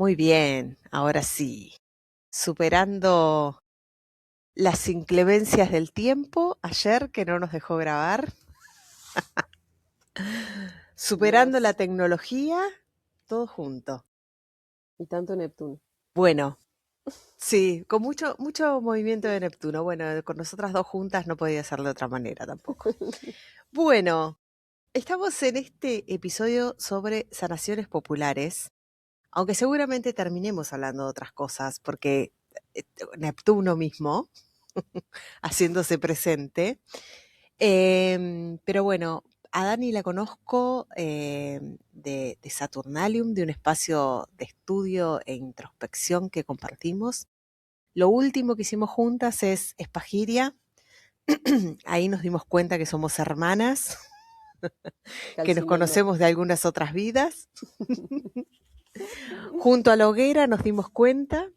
Muy bien, ahora sí. Superando las inclemencias del tiempo, ayer que no nos dejó grabar, superando la Más. tecnología, todo junto. Y tanto Neptuno. Bueno, sí, con mucho movimiento de Neptuno. Bueno, con nosotras dos juntas no podía ser de otra manera tampoco. Bueno, estamos en este episodio sobre sanaciones populares, aunque seguramente terminemos hablando de otras cosas, porque Neptuno mismo haciéndose presente. Pero bueno, a Dani la conozco de Saturnalium, de un espacio de estudio e introspección que compartimos. Lo último que hicimos juntas es Espagiria. Ahí nos dimos cuenta que somos hermanas, que nos Calcinando. conocemos de algunas otras vidas. Junto a la hoguera nos dimos cuenta.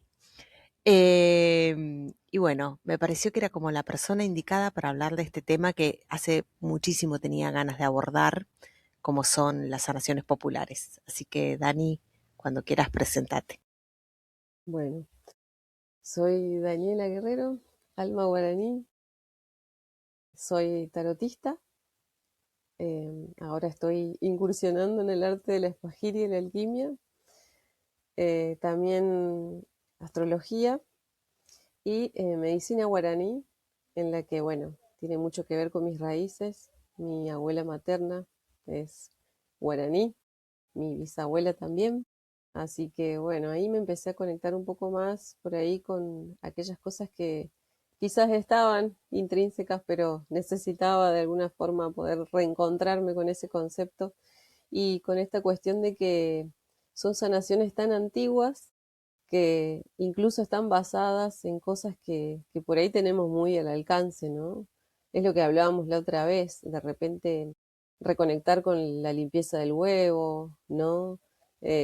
Y bueno, me pareció que era como la persona indicada para hablar de este tema que hace muchísimo tenía ganas de abordar, como son las sanaciones populares. Así que, Dani, cuando quieras, presentate. Bueno, soy Daniela Guerrero, alma guaraní, soy tarotista. Ahora estoy incursionando en el arte de la espagiria y la alquimia. También astrología y medicina guaraní, en la que, bueno, tiene mucho que ver con mis raíces. Mi abuela materna es guaraní, mi bisabuela también. Así que bueno, ahí me empecé a conectar un poco más por ahí con aquellas cosas que quizás estaban intrínsecas, pero necesitaba de alguna forma poder reencontrarme con ese concepto y con esta cuestión de que son sanaciones tan antiguas que incluso están basadas en cosas que por ahí tenemos muy al alcance, ¿no? Es lo que hablábamos la otra vez, de repente reconectar con la limpieza del huevo, ¿no?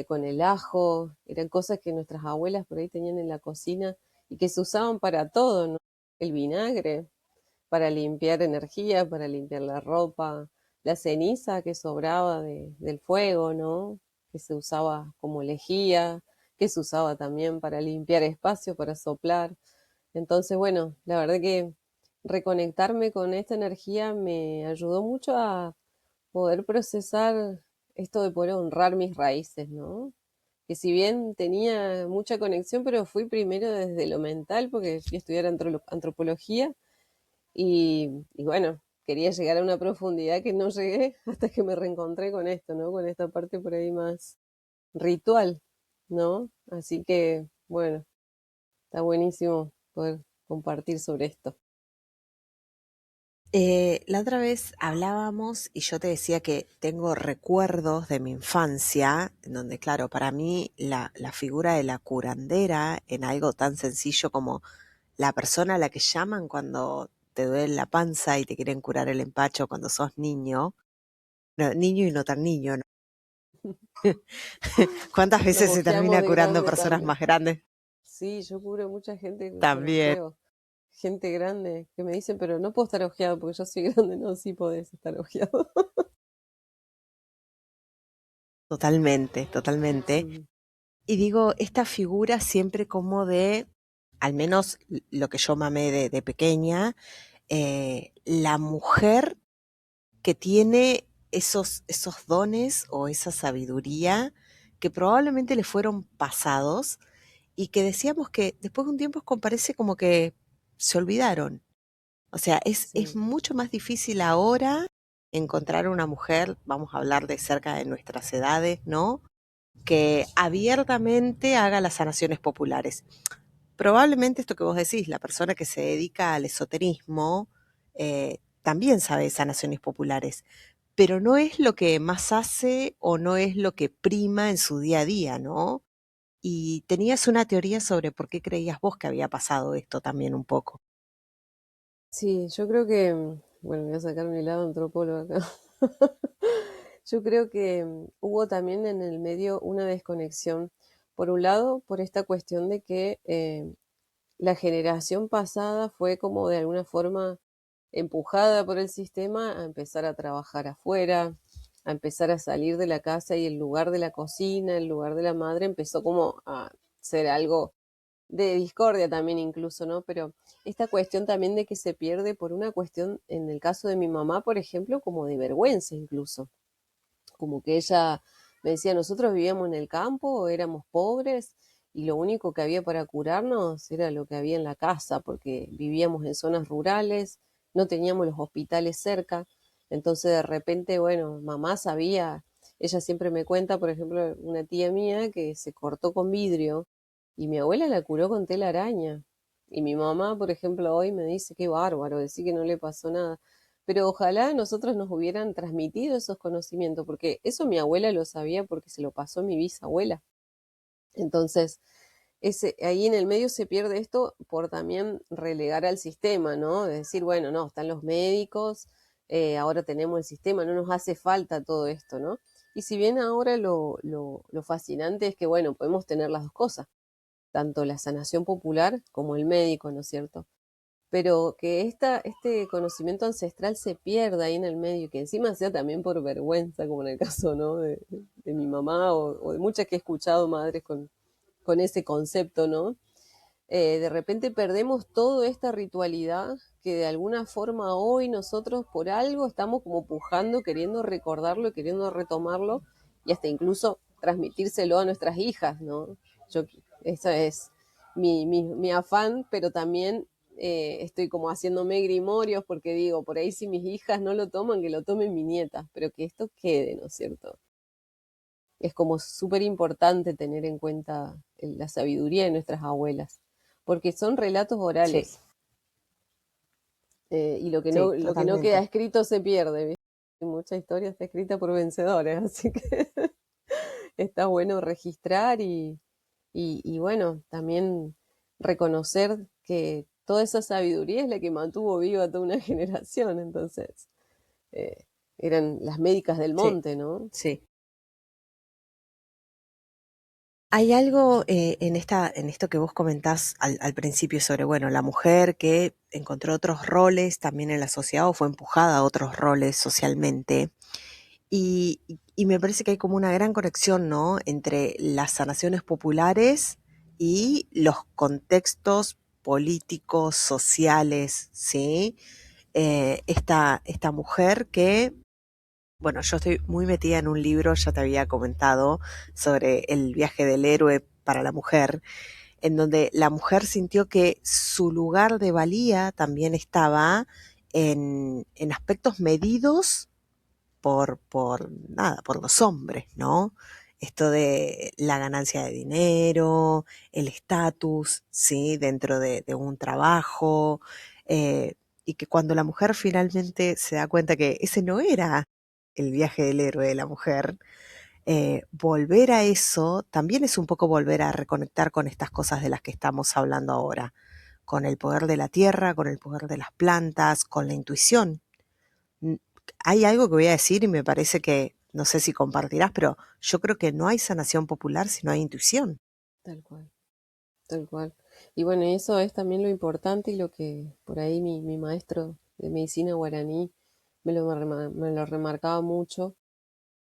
Con el ajo, eran cosas que nuestras abuelas por ahí tenían en la cocina y que se usaban para todo, ¿no? El vinagre, para limpiar energía, para limpiar la ropa, la ceniza que sobraba del fuego, ¿no? Que se usaba como lejía, que se usaba también para limpiar espacio, para soplar. Entonces, bueno, la verdad que reconectarme con esta energía me ayudó mucho a poder procesar esto de poder honrar mis raíces, ¿no? Que si bien tenía mucha conexión, pero fui primero desde lo mental, porque fui a estudiar antropología y bueno, quería llegar a una profundidad que no llegué hasta que me reencontré con esto, ¿no? Con esta parte por ahí más ritual, ¿no? Así que, bueno, está buenísimo poder compartir sobre esto. La otra vez hablábamos y yo te decía que tengo recuerdos de mi infancia, en donde, claro, para mí la figura de la curandera en algo tan sencillo como la persona a la que llaman cuando te duele la panza y te quieren curar el empacho cuando sos niño, no, niño y no tan niño, ¿no? ¿Cuántas Nos veces se ojeamos termina de curando grande personas también. más grandes? Sí, yo cubro mucha gente por También. ojeo, gente grande que me dicen, pero no puedo estar ojeado porque yo soy grande, no, sí podés estar ojeado. Totalmente, totalmente. Sí, Y digo, esta figura siempre como de, al menos lo que yo mamé de pequeña, la mujer que tiene esos dones o esa sabiduría que probablemente le fueron pasados y que decíamos que después de un tiempo parece como que se olvidaron. O sea, es sí. mucho más difícil ahora encontrar una mujer, vamos a hablar de cerca de nuestras edades, ¿no? Que abiertamente haga las sanaciones populares. Probablemente esto que vos decís, la persona que se dedica al esoterismo también sabe de sanaciones populares, pero no es lo que más hace o no es lo que prima en su día a día, ¿no? Y tenías una teoría sobre por qué creías vos que había pasado esto también un poco. Sí, yo creo que, bueno, voy a sacar mi lado antropólogo acá. Yo creo que hubo también en el medio una desconexión. Por un lado, por esta cuestión de que la generación pasada fue como de alguna forma empujada por el sistema a empezar a trabajar afuera, a empezar a salir de la casa y el lugar de la cocina, el lugar de la madre empezó como a ser algo de discordia también incluso, ¿no? Pero esta cuestión también de que se pierde por una cuestión, en el caso de mi mamá, por ejemplo, como de vergüenza incluso, como que ella me decía, nosotros vivíamos en el campo, éramos pobres y lo único que había para curarnos era lo que había en la casa, porque vivíamos en zonas rurales, no teníamos los hospitales cerca, entonces de repente, bueno, mamá sabía, ella siempre me cuenta, por ejemplo, una tía mía que se cortó con vidrio y mi abuela la curó con tela araña. Y mi mamá, por ejemplo, hoy me dice, qué bárbaro, decir que no le pasó nada. Pero ojalá nosotros nos hubieran transmitido esos conocimientos, porque eso mi abuela lo sabía porque se lo pasó a mi bisabuela. Entonces, ahí en el medio se pierde esto por también relegar al sistema, ¿no? De decir, bueno, no, están los médicos, ahora tenemos el sistema, no nos hace falta todo esto, ¿no? Y si bien ahora lo fascinante es que, bueno, podemos tener las dos cosas, tanto la sanación popular como el médico, ¿no es cierto? Pero que este conocimiento ancestral se pierda ahí en el medio, que encima sea también por vergüenza, como en el caso, ¿no? de mi mamá o de muchas que he escuchado madres con ese concepto, ¿no? De repente perdemos toda esta ritualidad que de alguna forma hoy nosotros por algo estamos como pujando, queriendo recordarlo, queriendo retomarlo y hasta incluso transmitírselo a nuestras hijas, ¿no? Yo, esa es mi afán, pero también estoy como haciéndome grimorios porque digo, por ahí si mis hijas no lo toman, que lo tomen mis nietas, pero que esto quede, ¿no es cierto? Es como súper importante tener en cuenta la sabiduría de nuestras abuelas, porque son relatos Sí, orales, y sí, lo que no queda totalmente. escrito se pierde, ¿viste? Mucha historia está escrita por vencedores, así que está bueno registrar y bueno, también reconocer que toda esa sabiduría es la que mantuvo viva toda una generación, entonces eh, eran las médicas del Sí, monte, ¿no? sí. Hay algo en esto que vos comentás al principio sobre, bueno, la mujer que encontró otros roles también en la sociedad o fue empujada a otros roles socialmente. Y me parece que hay como una gran conexión, ¿no? Entre las sanaciones populares y los contextos políticos, sociales, ¿sí? Esta mujer que, bueno, yo estoy muy metida en un libro, ya te había comentado, sobre el viaje del héroe para la mujer, en donde la mujer sintió que su lugar de valía también estaba en aspectos medidos nada, por los hombres, ¿no? Esto de la ganancia de dinero, el estatus, ¿sí? Dentro de un trabajo, eh, y que cuando la mujer finalmente se da cuenta que ese no era el viaje del héroe de la mujer, volver a eso también es un poco volver a reconectar con estas cosas de las que estamos hablando ahora, con el poder de la tierra, con el poder de las plantas, con la intuición. N- Hay algo que voy a decir y me parece que, no sé si compartirás, pero yo creo que no hay sanación popular si no hay intuición. Tal cual. Tal cual. Y bueno, y eso es también lo importante y lo que por ahí mi maestro de medicina guaraní me lo remarcaba mucho,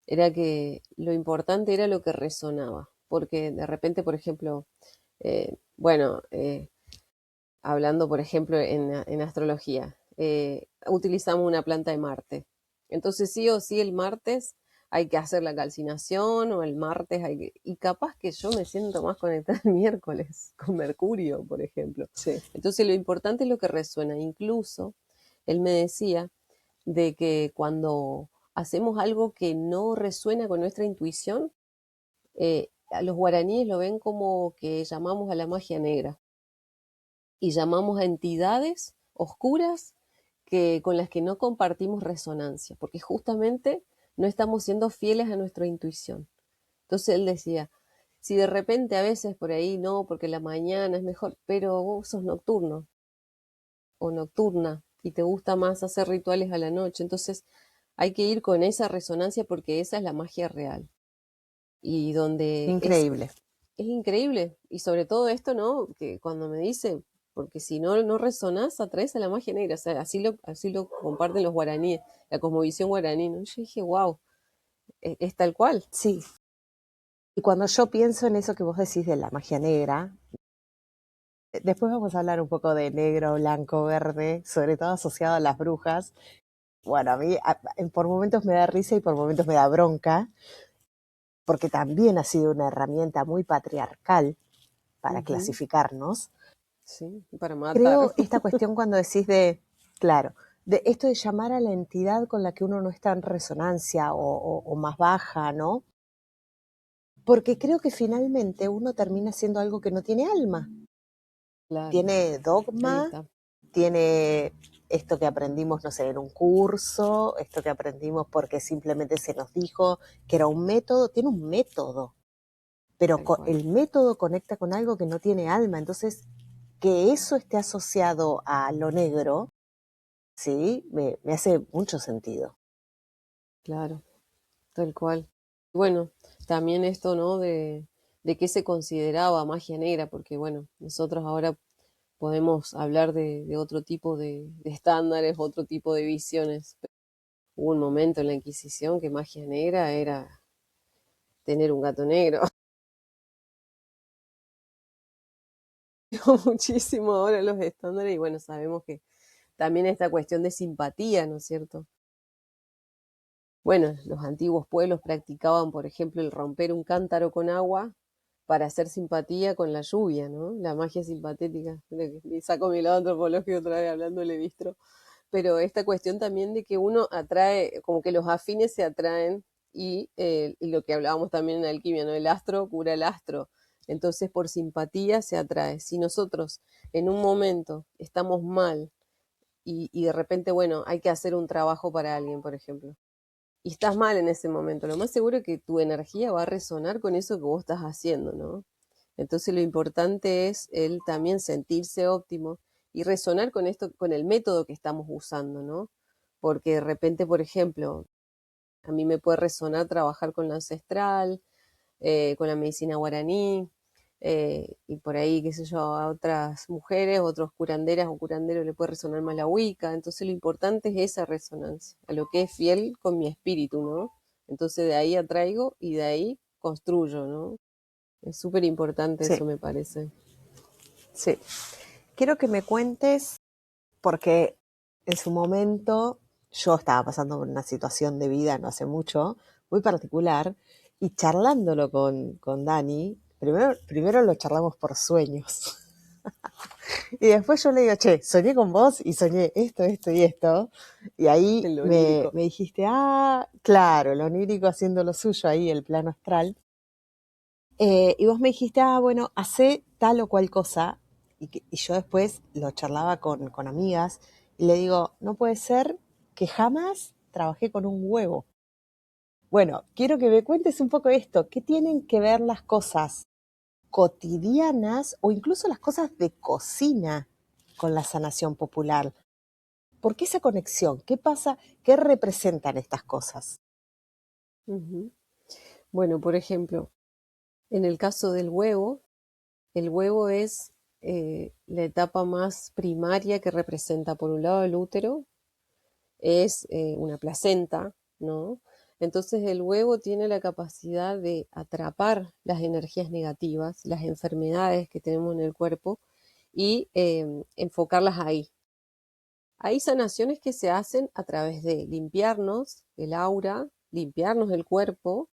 era que lo importante era lo que resonaba, porque de repente, por ejemplo, bueno, hablando, por ejemplo, en astrología, utilizamos una planta de Marte. Entonces, sí o sí, el martes hay que hacer la calcinación o el martes hay que... Y capaz que yo me siento más conectada el miércoles con Mercurio, por ejemplo. Sí. Entonces, lo importante es lo que resuena. Incluso, él me decía de que cuando hacemos algo que no resuena con nuestra intuición, a los guaraníes lo ven como que llamamos a la magia negra y llamamos a entidades oscuras con las que no compartimos resonancia, porque justamente no estamos siendo fieles a nuestra intuición. Entonces él decía, si de repente a veces por ahí no, porque la mañana es mejor, pero vos sos nocturno o nocturna y te gusta más hacer rituales a la noche, entonces hay que ir con esa resonancia porque esa es la magia real. Y donde Increíble. es increíble. Y sobre todo esto, ¿no? Que cuando me dice, porque si no, no resonás, atraes a la magia negra. O sea, así lo comparten los guaraníes, la cosmovisión guaraní, ¿no? Yo dije, wow. es tal cual. Sí. Y cuando yo pienso en eso que vos decís de la magia negra, después vamos a hablar un poco de negro, blanco, verde, sobre todo asociado a las brujas. Bueno, a mí por momentos me da risa y por momentos me da bronca, porque también ha sido una herramienta muy patriarcal para Ujú, clasificarnos. sí, para matar. Creo esta cuestión cuando decís claro, de esto de llamar a la entidad con la que uno no está en resonancia o más baja, ¿no? Porque creo que finalmente uno termina siendo algo que no tiene alma. Claro, Tiene ahí dogma, está, tiene esto que aprendimos, no sé, en un curso, esto que aprendimos porque simplemente se nos dijo que era un método, tiene un método, pero tal cual. el método conecta con algo que no tiene alma. Entonces, que eso esté asociado a lo negro, sí, me hace mucho sentido. Claro, tal cual. Bueno, también esto, ¿no? De qué se consideraba magia negra, porque bueno, nosotros ahora podemos hablar de otro tipo de estándares, otro tipo de visiones. Hubo un momento en la Inquisición que magia negra era tener un gato negro. Muchísimo ahora los estándares y bueno, sabemos que también esta cuestión de simpatía, ¿no es cierto? Bueno, los antiguos pueblos practicaban, por ejemplo, el romper un cántaro con agua para hacer simpatía con la lluvia, ¿no? La magia simpatética. Me saco mi lado antropológico otra vez hablando de Levi-Strauss. Pero esta cuestión también de que uno atrae, como que los afines se atraen y lo que hablábamos también en alquimia, ¿no? El astro cura el astro. Entonces, por simpatía se atrae. Si nosotros en un momento estamos mal y de repente, bueno, hay que hacer un trabajo para alguien, por ejemplo, y estás mal en ese momento, lo más seguro es que tu energía va a resonar con eso que vos estás haciendo, ¿no? Entonces lo importante es el también sentirse óptimo y resonar con esto, con el método que estamos usando, ¿no? Porque de repente, por ejemplo, a mí me puede resonar trabajar con lo ancestral, con la medicina guaraní, y por ahí, qué sé yo, a otras mujeres, otros curanderas o curanderos le puede resonar más la Wicca. Entonces lo importante es esa resonancia, a lo que es fiel con mi espíritu, ¿no? Entonces de ahí atraigo y de ahí construyo, ¿no? Es súper importante Sí, eso, me parece. sí. Quiero que me cuentes, porque en su momento yo estaba pasando por una situación de vida no hace mucho, muy particular, y charlándolo con Dani, primero lo charlamos por sueños. Y después yo le digo, che, soñé con vos y soñé esto y esto. Y ahí En lo me, onírico. me dijiste, claro, lo onírico haciendo lo suyo ahí, el plano astral. Y vos me dijiste, bueno, hacé tal o cual cosa. Y yo después lo charlaba con amigas y le digo, no puede ser que jamás trabajé con un huevo. Bueno, quiero que me cuentes un poco esto. ¿Qué tienen que ver las cosas cotidianas o incluso las cosas de cocina con la sanación popular? ¿Por qué esa conexión? ¿Qué pasa? ¿Qué representan estas cosas? Ujú. Bueno, por ejemplo, en el caso del huevo, el huevo es la etapa más primaria que representa, por un lado, el útero, es una placenta, ¿no? Entonces el huevo tiene la capacidad de atrapar las energías negativas, las enfermedades que tenemos en el cuerpo y enfocarlas ahí. Hay sanaciones que se hacen a través de limpiarnos el aura, limpiarnos el cuerpo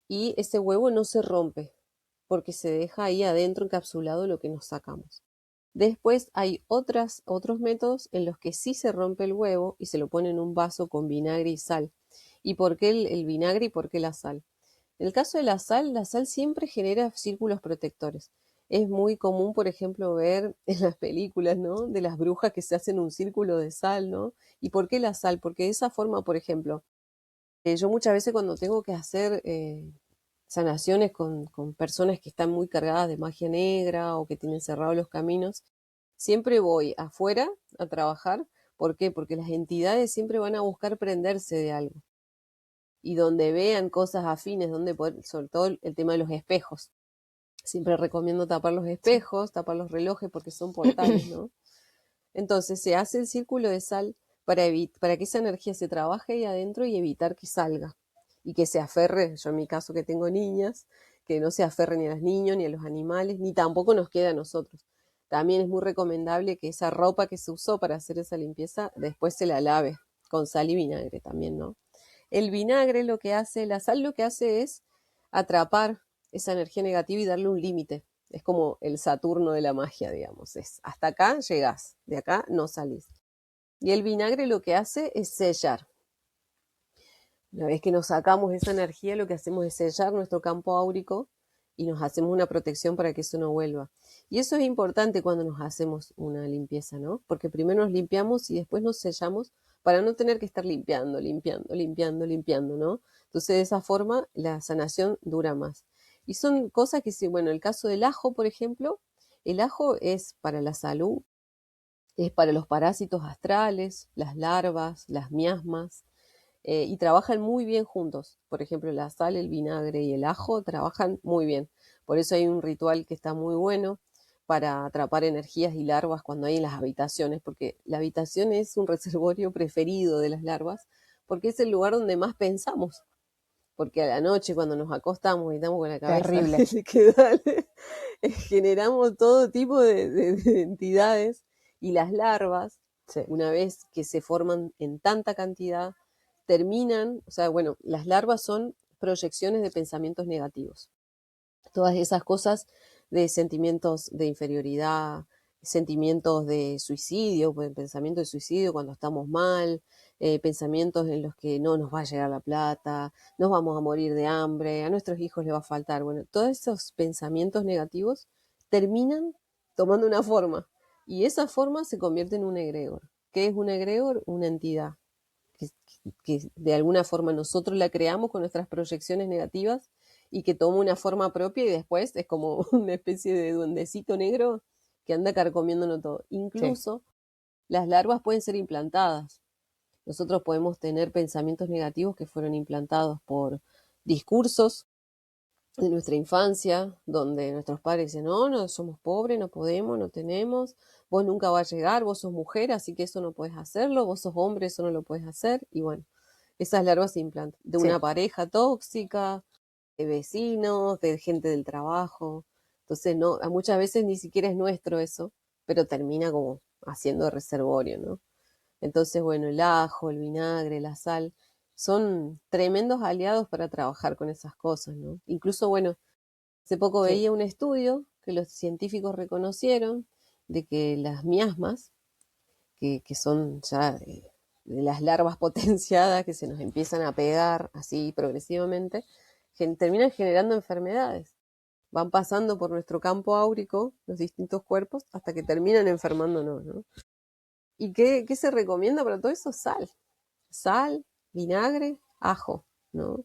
y ese huevo no se rompe porque se deja ahí adentro encapsulado lo que nos sacamos. Después hay otros métodos en los que sí se rompe el huevo y se lo pone en un vaso con vinagre y sal. ¿Y por qué el vinagre y por qué la sal? En el caso de la sal siempre genera círculos protectores. Es muy común, por ejemplo, ver en las películas, ¿no? De las brujas que se hacen un círculo de sal, ¿no? ¿Y por qué la sal? Porque de esa forma, por ejemplo, yo muchas veces cuando tengo que hacer sanaciones con personas que están muy cargadas de magia negra o que tienen cerrados los caminos, siempre voy afuera a trabajar. ¿Por qué? Porque las entidades siempre van a buscar prenderse de algo. Y donde vean cosas afines, donde poder, sobre todo el tema de los espejos. Siempre recomiendo tapar los Sí. espejos, tapar los relojes porque son portales, ¿no? Entonces se hace el círculo de sal para que esa energía se trabaje ahí adentro y evitar que salga. y que se aferre, yo en mi caso que tengo niñas, que no se aferre ni a los niños, ni a los animales, ni tampoco nos quede a nosotros. También es muy recomendable que esa ropa que se usó para hacer esa limpieza después se la lave con sal y vinagre también, ¿no? El vinagre lo que hace, la sal lo que hace es atrapar esa energía negativa y darle un límite. Es como el Saturno de la magia, digamos. Es hasta acá llegás, de acá no salís. Y el vinagre lo que hace es sellar. Una vez que nos sacamos esa energía, lo que hacemos es sellar nuestro campo áurico y nos hacemos una protección para que eso no vuelva. Y eso es importante cuando nos hacemos una limpieza, ¿no? Porque primero nos limpiamos y después nos sellamos para no tener que estar limpiando, ¿no? Entonces, de esa forma, la sanación dura más. Y son cosas que, sí, bueno, el caso del ajo, por ejemplo, el ajo es para la salud, es para los parásitos astrales, las larvas, las miasmas, y trabajan muy bien juntos. Por ejemplo, la sal, el vinagre y el ajo trabajan muy bien. Por eso hay un ritual que está muy bueno para atrapar energías y larvas cuando hay en las habitaciones, porque la habitación es un reservorio preferido de las larvas, porque es el lugar donde más pensamos. Porque a la noche cuando nos acostamos y estamos con la cabeza Terrible. que dale, generamos todo tipo de entidades y las larvas, Sí. una vez que se forman en tanta cantidad, terminan, o sea, bueno, las larvas son proyecciones de pensamientos negativos. Todas esas cosas de sentimientos de inferioridad, sentimientos de suicidio, pensamientos de suicidio cuando estamos mal, pensamientos en los que no nos va a llegar la plata, nos vamos a morir de hambre, a nuestros hijos les va a faltar. Bueno, todos esos pensamientos negativos terminan tomando una forma y esa forma se convierte en un egregor. ¿Qué es un egregor? Una entidad que, que de alguna forma nosotros la creamos con nuestras proyecciones negativas y que toma una forma propia y después es como una especie de duendecito negro que anda carcomiéndolo todo. Sí. Incluso las larvas pueden ser implantadas. Nosotros podemos tener pensamientos negativos que fueron implantados por discursos de nuestra infancia, donde nuestros padres dicen, no, no, somos pobres, no podemos, no tenemos, vos nunca vas a llegar, vos sos mujer, así que eso no puedes hacerlo, vos sos hombre, eso no lo puedes hacer, y bueno, esas larvas se implantan de Sí. una pareja tóxica, de vecinos, de gente del trabajo, entonces no, muchas veces ni siquiera es nuestro eso, pero termina como haciendo reservorio, ¿no? Entonces, bueno, el ajo, el vinagre, la sal, son tremendos aliados para trabajar con esas cosas, ¿no? Incluso, bueno, hace poco Sí. veía un estudio que los científicos reconocieron de que las miasmas, que son ya de las larvas potenciadas que se nos empiezan a pegar así progresivamente, terminan generando enfermedades. Van pasando por nuestro campo áurico, los distintos cuerpos, hasta que terminan enfermándonos, ¿no? ¿Y qué se recomienda para todo eso? Sal, vinagre, ajo, ¿no?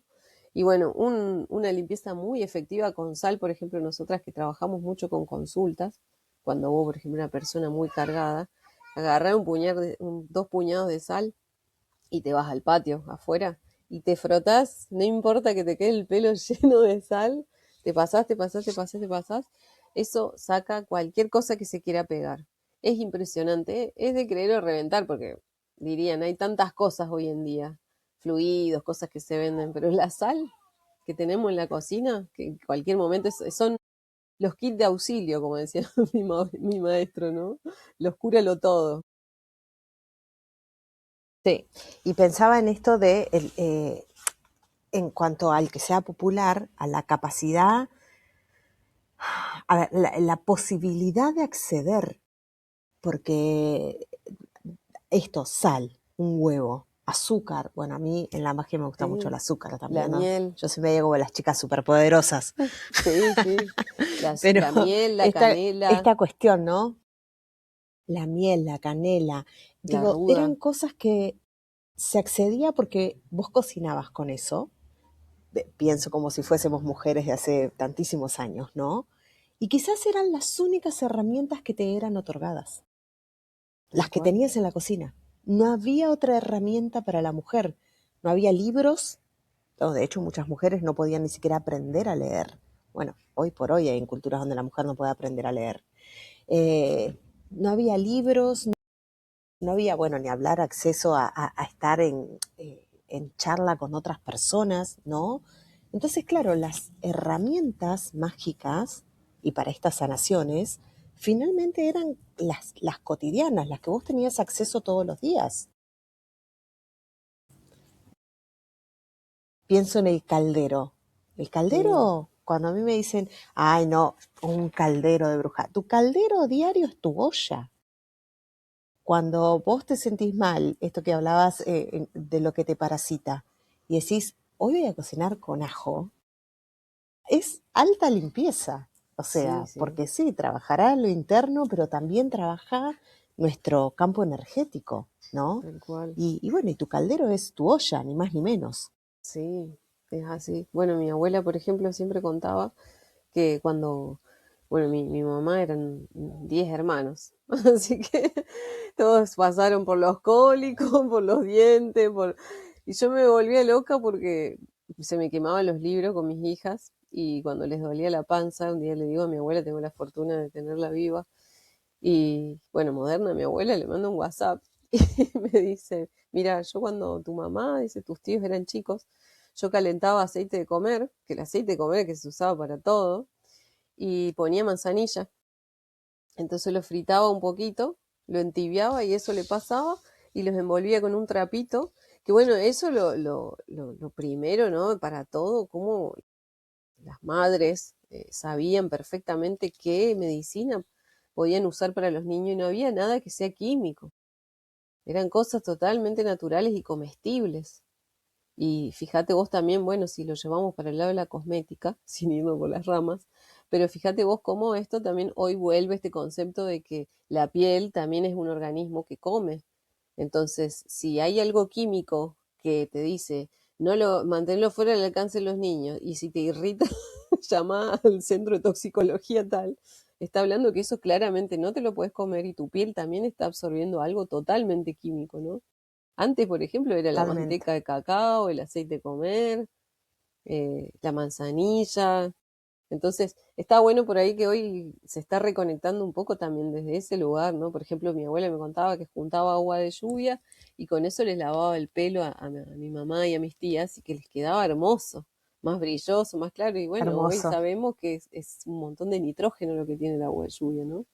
Y bueno, una limpieza muy efectiva con sal, por ejemplo, nosotras que trabajamos mucho con consultas, cuando hubo, por ejemplo, una persona muy cargada, agarrar dos puñados de sal y te vas al patio afuera y te frotás, no importa que te quede el pelo lleno de sal, te pasás, eso saca cualquier cosa que se quiera pegar. Es impresionante, ¿eh? Es de creer o reventar, porque dirían, hay tantas cosas hoy en día, fluidos, cosas que se venden, pero la sal que tenemos en la cocina, que en cualquier momento son los kits de auxilio, como decía mi maestro, ¿no? Los cúralo todo. Sí. Y pensaba en esto de, en cuanto al que sea popular, a la capacidad, a ver, la posibilidad de acceder, porque esto, sal, un huevo, azúcar, bueno, a mí en la magia me gusta mucho el Sí, azúcar la también, ¿no? miel. Yo soy medio como las chicas superpoderosas, Sí, sí. pero La miel, la esta, canela, esta cuestión, ¿no? La miel, la canela, la digo, eran ruda. cosas que se accedía porque vos cocinabas con eso, pienso como si fuésemos mujeres de hace tantísimos años, ¿no? Y quizás eran las únicas herramientas que te eran otorgadas, las Tal que cual. tenías en la cocina. No había otra herramienta para la mujer, no había libros, no, de hecho muchas mujeres no podían ni siquiera aprender a leer. Bueno, hoy por hoy hay en culturas donde la mujer no puede aprender a leer. No había libros, no había, bueno, ni hablar acceso a estar en charla con otras personas, ¿no? Entonces, claro, las herramientas mágicas, y para estas sanaciones, finalmente eran las cotidianas, las que vos tenías acceso todos los días. Pienso en el caldero. El Sí, caldero, cuando a mí me dicen, ay no, un caldero de bruja, tu caldero diario es tu olla. Cuando vos te sentís mal, esto que hablabas de lo que te parasita, y decís, hoy voy a cocinar con ajo, es alta limpieza. O sí, sea, sí, porque sí, trabajará lo interno, pero también trabaja nuestro campo energético, ¿no? tal cual. Y bueno, y tu caldero es tu olla, ni más ni menos. Sí, es así. Bueno, mi abuela, por ejemplo, siempre contaba que cuando, bueno, mi mamá eran 10 hermanos, así que todos pasaron por los cólicos, por los dientes, y yo me volvía loca porque se me quemaban los libros con mis hijas y cuando les dolía la panza, un día le digo a mi abuela, tengo la fortuna de tenerla viva, y bueno, moderna, mi abuela le manda un WhatsApp y me dice, mira, yo cuando tu mamá, dice, tus tíos eran chicos, yo calentaba aceite de comer, que el aceite de comer que se usaba para todo, y ponía manzanilla. Entonces lo fritaba un poquito, lo entibiaba y eso le pasaba y los envolvía con un trapito. Que bueno, eso lo primero, ¿no? Para todo, como las madres sabían perfectamente qué medicina podían usar para los niños y no había nada que sea químico. Eran cosas totalmente naturales y comestibles. Y fíjate vos también, bueno, si lo llevamos para el lado de la cosmética, sin irnos por las ramas, pero fíjate vos cómo esto también hoy vuelve este concepto de que la piel también es un organismo que come. Entonces, si hay algo químico que te dice, no lo, manténlo fuera del alcance de los niños, y si te irrita, llama al centro de toxicología tal, está hablando que eso claramente no te lo puedes comer y tu piel también está absorbiendo algo totalmente químico, ¿no? Antes, por ejemplo, era la Totalmente. manteca de cacao, el aceite de comer, la manzanilla. Entonces, está bueno por ahí que hoy se está reconectando un poco también desde ese lugar, ¿no? Por ejemplo, mi abuela me contaba que juntaba agua de lluvia y con eso les lavaba el pelo a mi mamá y a mis tías y que les quedaba hermoso, más brilloso, más claro. Y bueno, hoy Hermoso. sabemos que es un montón de nitrógeno lo que tiene el agua de lluvia, ¿no?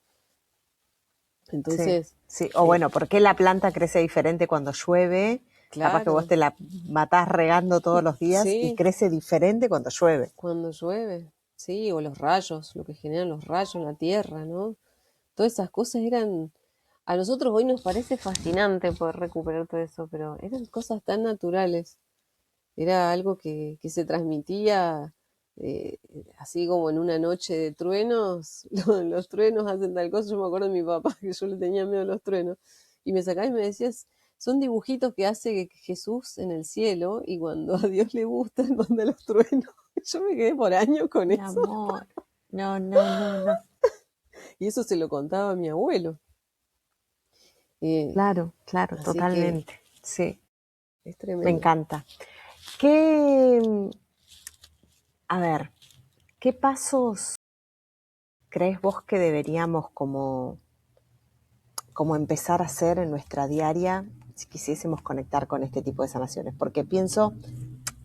Sí, Entonces, sí. O eh, bueno, ¿por qué la planta crece diferente cuando llueve? Capaz que vos claro, te la matás regando todos los días y sí, crece diferente cuando llueve. cuando llueve, sí, o los rayos, lo que generan los rayos en la tierra, ¿no? Todas esas cosas eran, a nosotros hoy nos parece fascinante poder recuperar todo eso, pero eran cosas tan naturales, era algo que se transmitía eh, así como en una noche de truenos, los truenos hacen tal cosa, yo me acuerdo de mi papá que yo le tenía miedo a los truenos, y me sacaba y me decías, son dibujitos que hace Jesús en el cielo y cuando a Dios le gustan manda los truenos. Yo me quedé por años con Mi eso. amor, no, no, no, no. Y eso se lo contaba a mi abuelo. Eh, Claro, claro, así que totalmente. Sí, es me tremendo. encanta. ¿Qué, a ver, qué pasos crees vos que deberíamos como empezar a hacer en nuestra diaria si quisiésemos conectar con este tipo de sanaciones? Porque pienso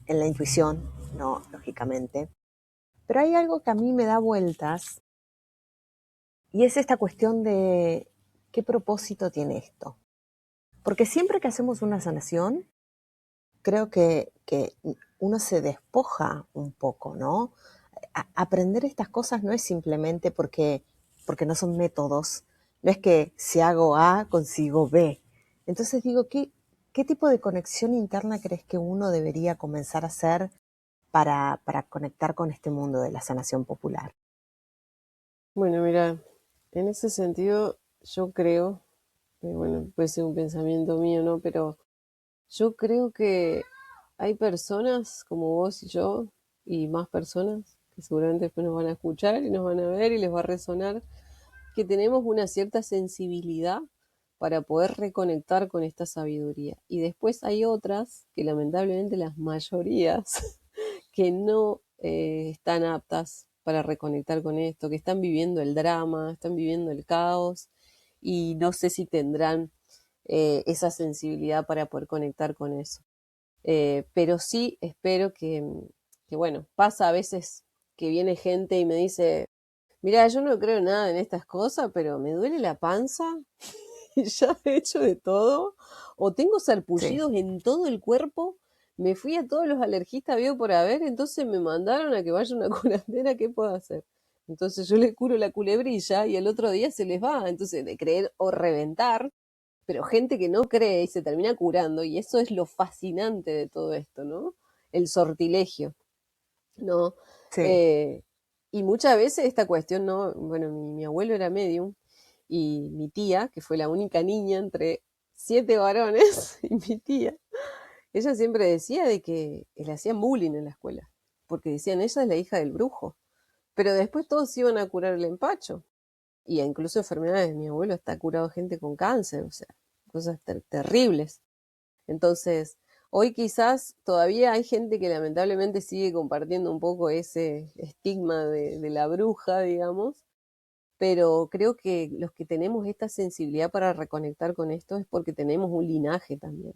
en la intuición, no, lógicamente, pero hay algo que a mí me da vueltas y es esta cuestión de qué propósito tiene esto. Porque siempre que hacemos una sanación, creo que uno se despoja un poco, ¿no? Aprender estas cosas no es simplemente porque no son métodos, no es que si hago A consigo B. Entonces digo, ¿qué tipo de conexión interna crees que uno debería comenzar a hacer para conectar con este mundo de la sanación popular? Bueno, mira, en ese sentido yo creo, bueno, puede ser un pensamiento mío, ¿no? Pero yo creo que hay personas como vos y yo y más personas que seguramente después nos van a escuchar y nos van a ver y les va a resonar, que tenemos una cierta sensibilidad para poder reconectar con esta sabiduría. Y después hay otras, que lamentablemente las mayorías, que no están aptas para reconectar con esto, que están viviendo el drama, están viviendo el caos y no sé si tendrán esa sensibilidad para poder conectar con eso. Pero sí espero que, bueno, pasa a veces que viene gente y me dice, mira, yo no creo nada en estas cosas, pero me duele la panza y ya he hecho de todo, o tengo Sí, sarpullidos en todo el cuerpo, me fui a todos los alergistas vio por haber, entonces me mandaron a que vaya a una curandera, ¿qué puedo hacer? Entonces yo le curo la culebrilla y el otro día se les va, entonces de creer o reventar, pero gente que no cree y se termina curando, y eso es lo fascinante de todo esto, ¿no? El sortilegio, ¿no? sí. Eh, y muchas veces esta cuestión, ¿no? Bueno, mi abuelo era medium y mi tía, que fue la única niña entre 7 varones, y mi tía, ella siempre decía de que le hacían bullying en la escuela, porque decían, ella es la hija del brujo, pero después todos iban a curar el empacho, y incluso enfermedades. Mi abuelo está curado gente con cáncer, o sea, cosas terribles. Entonces, hoy quizás todavía hay gente que lamentablemente sigue compartiendo un poco ese estigma de la bruja, digamos, pero creo que los que tenemos esta sensibilidad para reconectar con esto es porque tenemos un linaje también.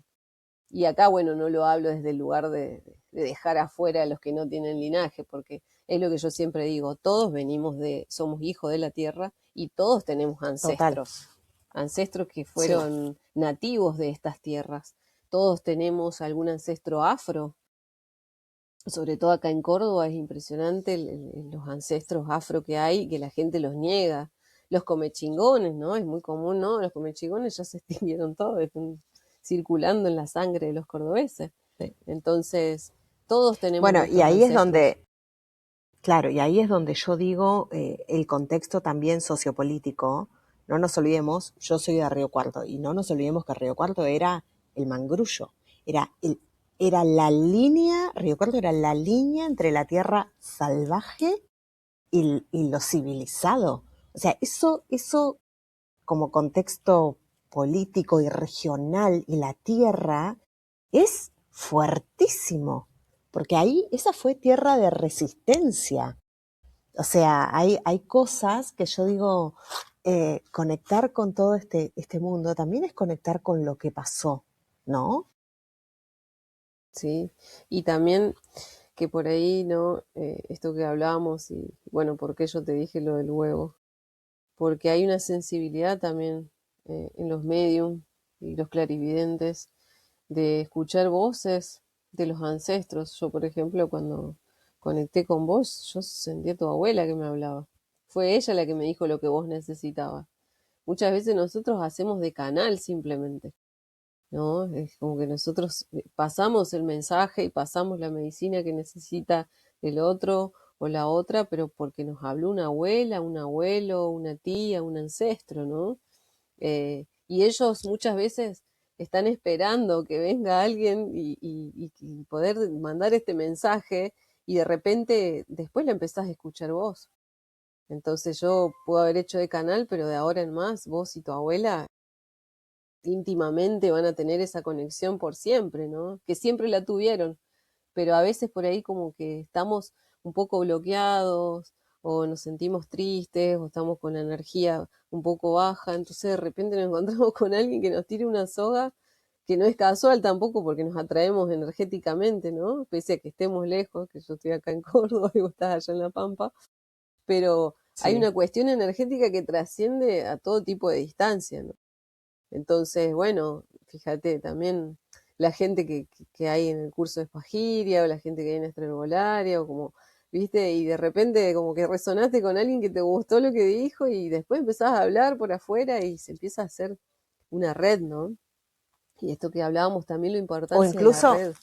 Y acá, bueno, no lo hablo desde el lugar de dejar afuera a los que no tienen linaje, porque es lo que yo siempre digo, todos venimos somos hijos de la tierra y todos tenemos Total, ancestros que sí. fueron nativos de estas tierras. Todos tenemos algún ancestro afro, sobre todo acá en Córdoba es impresionante los ancestros afro que hay, que la gente los niega. Los comechingones, ¿no? Es muy común, ¿no? Los comechingones ya se extinguieron todos, están circulando en la sangre de los cordobeses. Sí. Entonces, todos tenemos Bueno, y nuestros ahí es ancestros. donde, claro, y ahí es donde yo digo el contexto también sociopolítico. No nos olvidemos, yo soy de Río Cuarto, y no nos olvidemos que Río Cuarto era el mangrullo, era, el, era la línea, Río Cuarto era la línea entre la tierra salvaje y lo civilizado. O sea, eso como contexto político y regional y la tierra es fuertísimo, porque ahí esa fue tierra de resistencia. O sea, hay cosas que yo digo, conectar con todo este mundo también es conectar con lo que pasó, ¿no? ¿Sí? Y también que por ahí, ¿no? Esto que hablábamos y bueno, ¿por qué yo te dije lo del huevo? Porque hay una sensibilidad también en los medium y los clarividentes de escuchar voces de los ancestros. Yo, por ejemplo, cuando conecté con vos, yo sentí a tu abuela que me hablaba. Fue ella la que me dijo lo que vos necesitabas. Muchas veces nosotros hacemos de canal simplemente, ¿no? Es como que nosotros pasamos el mensaje y pasamos la medicina que necesita el otro o la otra, pero porque nos habló una abuela, un abuelo, una tía, un ancestro, ¿no? Y ellos muchas veces están esperando que venga alguien y poder mandar este mensaje y de repente después la empezás a escuchar vos. Entonces yo puedo haber hecho de canal, pero de ahora en más, vos y tu abuela íntimamente van a tener esa conexión por siempre, ¿no? Que siempre la tuvieron, pero a veces por ahí como que estamos un poco bloqueados o nos sentimos tristes o estamos con la energía un poco baja, entonces de repente nos encontramos con alguien que nos tire una soga que no es casual tampoco porque nos atraemos energéticamente, ¿no? Pese a que estemos lejos, que yo estoy acá en Córdoba y vos estás allá en La Pampa, pero hay Sí. una cuestión energética que trasciende a todo tipo de distancia, ¿no? Entonces, bueno, fíjate, también la gente que hay en el curso de Espagiria o la gente que hay en Estrelbolaria o como, viste, y de repente como que resonaste con alguien que te gustó lo que dijo y después empezás a hablar por afuera y se empieza a hacer una red, ¿no? Y esto que hablábamos también, la O importancia de la incluso, red.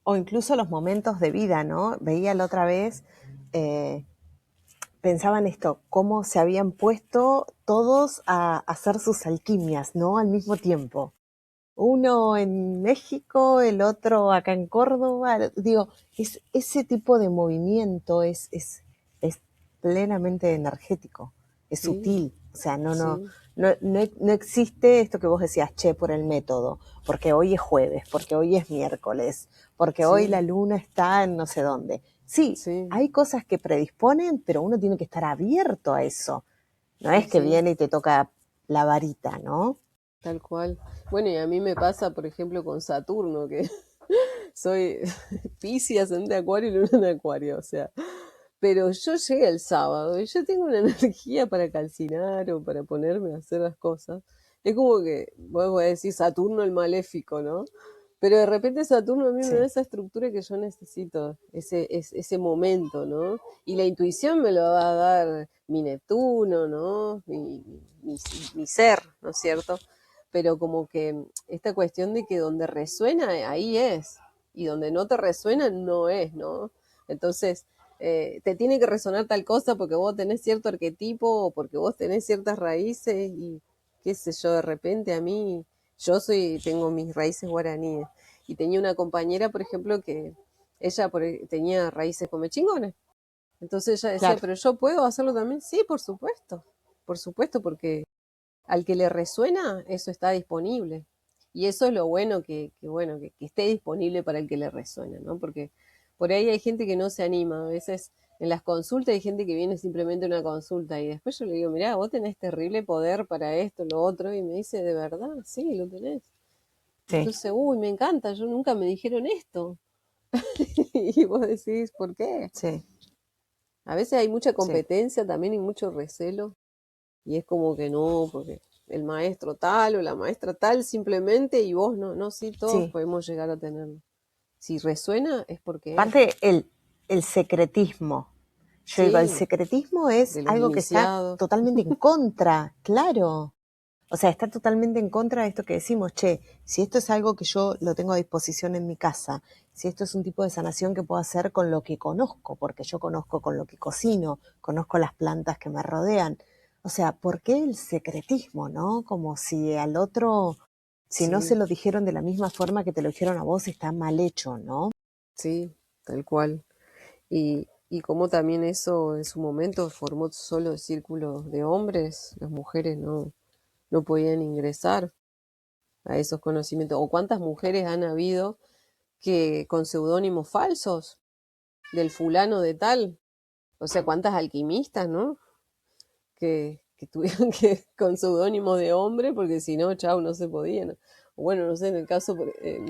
o incluso los momentos de vida, ¿no? Veía la otra vez, eh, pensaba en esto, cómo se habían puesto todos a hacer sus alquimias, ¿no? Al mismo tiempo. Uno en México, el otro acá en Córdoba. Digo, ese tipo de movimiento es plenamente energético, es Sí, sutil. O sea, sí, no existe esto que vos decías, che, por el método, porque hoy es jueves, porque hoy es miércoles, porque hoy la sí, luna está en no sé dónde. Sí, sí, hay cosas que predisponen, pero uno tiene que estar abierto a eso. No es que sí, viene y te toca la varita, ¿no? tal cual. Bueno, y a mí me pasa, por ejemplo, con Saturno, que soy Piscis, ascendente Acuario y Luna en Acuario, o sea, pero yo llegué el sábado y yo tengo una energía para calcinar o para ponerme a hacer las cosas. Es como que, vos podés decir Saturno el maléfico, ¿no? Pero de repente Saturno a mí me da Sí, esa estructura que yo necesito, ese momento, ¿no? Y la intuición me lo va a dar mi Neptuno, ¿no? Mi ser, ¿no es cierto? Pero como que esta cuestión de que donde resuena, ahí es, y donde no te resuena, no es, ¿no? Entonces, te tiene que resonar tal cosa porque vos tenés cierto arquetipo o porque vos tenés ciertas raíces y qué sé yo, de repente a mí, tengo mis raíces guaraníes y tenía una compañera, por ejemplo, que ella tenía raíces comechingones. Entonces ella decía, claro. pero yo puedo hacerlo también. Sí, por supuesto, porque al que le resuena, eso está disponible. Y eso es lo bueno bueno, que esté disponible para el que le resuena, ¿no? Porque por ahí hay gente que no se anima. A veces en las consultas hay gente que viene simplemente a una consulta y después yo le digo, mirá, vos tenés terrible poder para esto, lo otro, y me dice, ¿de verdad? Sí, lo tenés. Sí, Entonces, uy, me encanta, yo nunca me dijeron esto. Y vos decís, ¿por qué? sí, A veces hay mucha sí, competencia también y mucho recelo. Y es como que no, porque el maestro tal o la maestra tal simplemente y vos no, no, sí, todos sí. podemos llegar a tenerlo. Si resuena es porque es. Aparte, el secretismo. Yo digo, el Sí, secretismo es de los algo que está iniciados. totalmente en contra, claro. O sea, está totalmente en contra de esto que decimos, che, si esto es algo que yo lo tengo a disposición en mi casa, si esto es un tipo de sanación que puedo hacer con lo que conozco, porque yo conozco con lo que cocino, conozco las plantas que me rodean. O sea, ¿por qué el secretismo, no? Como si al otro, si no se Sí, lo dijeron de la misma forma que te lo dijeron a vos, está mal hecho, ¿no? sí, tal cual. Y como también eso en su momento formó solo círculos de hombres, las mujeres no podían ingresar a esos conocimientos. O cuántas mujeres han habido que con seudónimos falsos del fulano de tal. O sea, cuántas alquimistas, ¿no? Que tuvieron que con seudónimo de hombre, porque si no, chau, no se podían. O bueno, no sé, en el caso,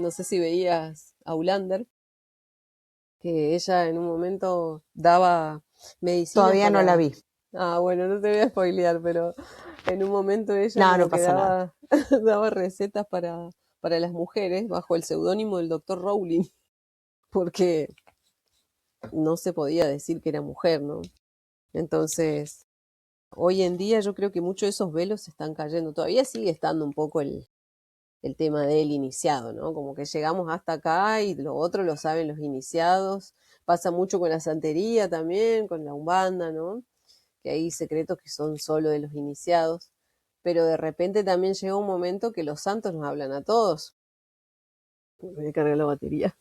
no sé si veías a Ulander, que ella en un momento daba medicinas Todavía no la para... vi. Ah, bueno, no te voy a spoilear, pero en un momento ella No, no como que pasa nada. daba, daba recetas para las mujeres bajo el seudónimo del doctor Rowling, porque no se podía decir que era mujer, ¿no? Entonces, hoy en día yo creo que muchos de esos velos se están cayendo. Todavía sigue estando un poco el tema del iniciado, ¿no? Como que llegamos hasta acá y lo otro lo saben los iniciados. Pasa mucho con la santería también, con la umbanda, ¿no? Que hay secretos que son solo de los iniciados. Pero de repente también llega un momento que los santos nos hablan a todos. Voy a cargar la batería.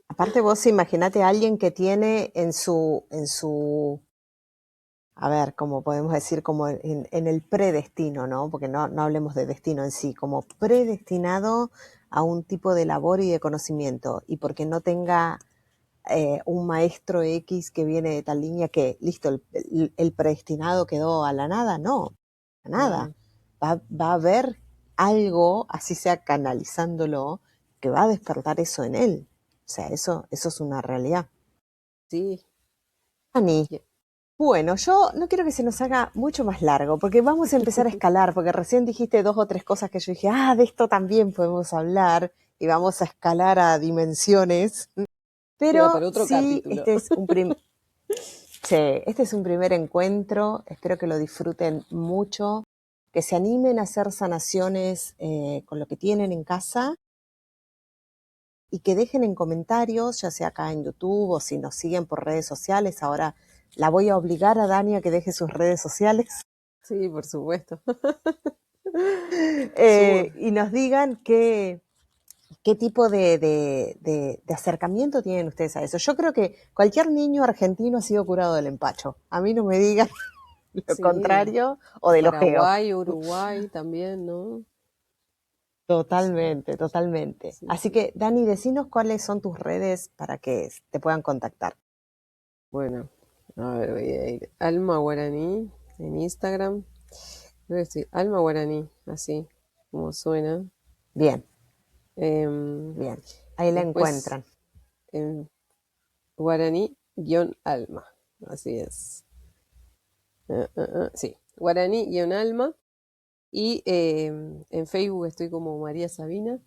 Aparte vos imaginate a alguien que tiene a ver, como podemos decir, como en el predestino, ¿no? Porque no hablemos de destino en sí, como predestinado a un tipo de labor y de conocimiento, y porque no tenga un maestro X que viene de tal línea que, listo, el predestinado quedó a la nada, no, a nada. Claro, Va a haber algo, así sea canalizándolo, que va a despertar eso en él. O sea, eso es una realidad. sí. Ani, Yeah. bueno, yo no quiero que se nos haga mucho más largo, porque vamos a empezar a escalar, porque recién dijiste dos o tres cosas que yo dije, de esto también podemos hablar, y vamos a escalar a dimensiones. Queda Pero para otro sí, capítulo. sí, este es un primer encuentro, espero que lo disfruten mucho, que se animen a hacer sanaciones con lo que tienen en casa y que dejen en comentarios, ya sea acá en YouTube o si nos siguen por redes sociales. Ahora la voy a obligar a Dani a que deje sus redes sociales Sí, por supuesto. Subo. y nos digan qué tipo de acercamiento tienen ustedes a eso. Yo creo que cualquier niño argentino ha sido curado del empacho. A mí no me digan lo Sí, contrario o del ojeo. Paraguay, Uruguay también, ¿no? Sí, Totalmente, totalmente. sí, Así sí. que, Dani, decinos cuáles son tus redes para que te puedan contactar. Bueno, a ver, voy a ir. Alma Guaraní en Instagram. Creo que sí, Alma Guaraní, así. como suena. Bien, Em, bien. Ahí la Después, encuentran. en guaraní-alma. Así es. Sí, guaraní-alma. Y en Facebook estoy como María Sabina,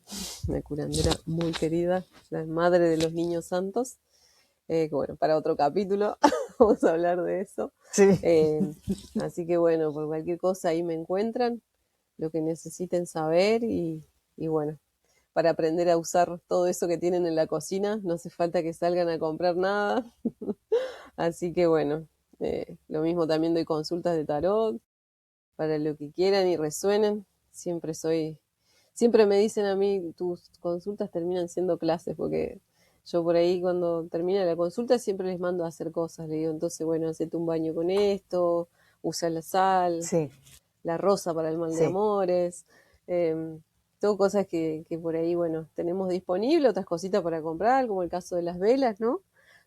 una curandera muy querida, la madre de los niños santos. Que bueno, para otro capítulo vamos a hablar de eso. Sí. Así que bueno, por cualquier cosa ahí me encuentran, lo que necesiten saber y bueno, para aprender a usar todo eso que tienen en la cocina, no hace falta que salgan a comprar nada. Así que bueno, lo mismo también doy consultas de tarot para lo que quieran y resuenen. Siempre me dicen a mí, tus consultas terminan siendo clases, porque yo por ahí cuando termina la consulta siempre les mando a hacer cosas. Le digo, entonces, bueno, hacete un baño con esto, usa la sal, Sí, la rosa para el mal de sí, amores. Eh, Todo cosas que por ahí, bueno, tenemos disponible, otras cositas para comprar, como el caso de las velas, ¿no?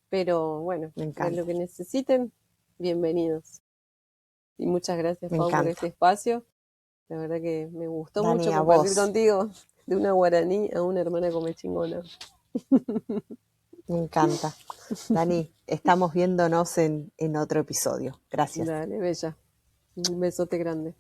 Pero bueno, me de lo encanta, que necesiten, bienvenidos. Y muchas gracias, me Pau, por este encanta. espacio. La verdad que me gustó Dani, mucho a compartir vos, contigo de una guaraní a una hermana come chingona. me encanta. Dani, estamos viéndonos en otro episodio. Gracias. Dale, bella. Un besote grande.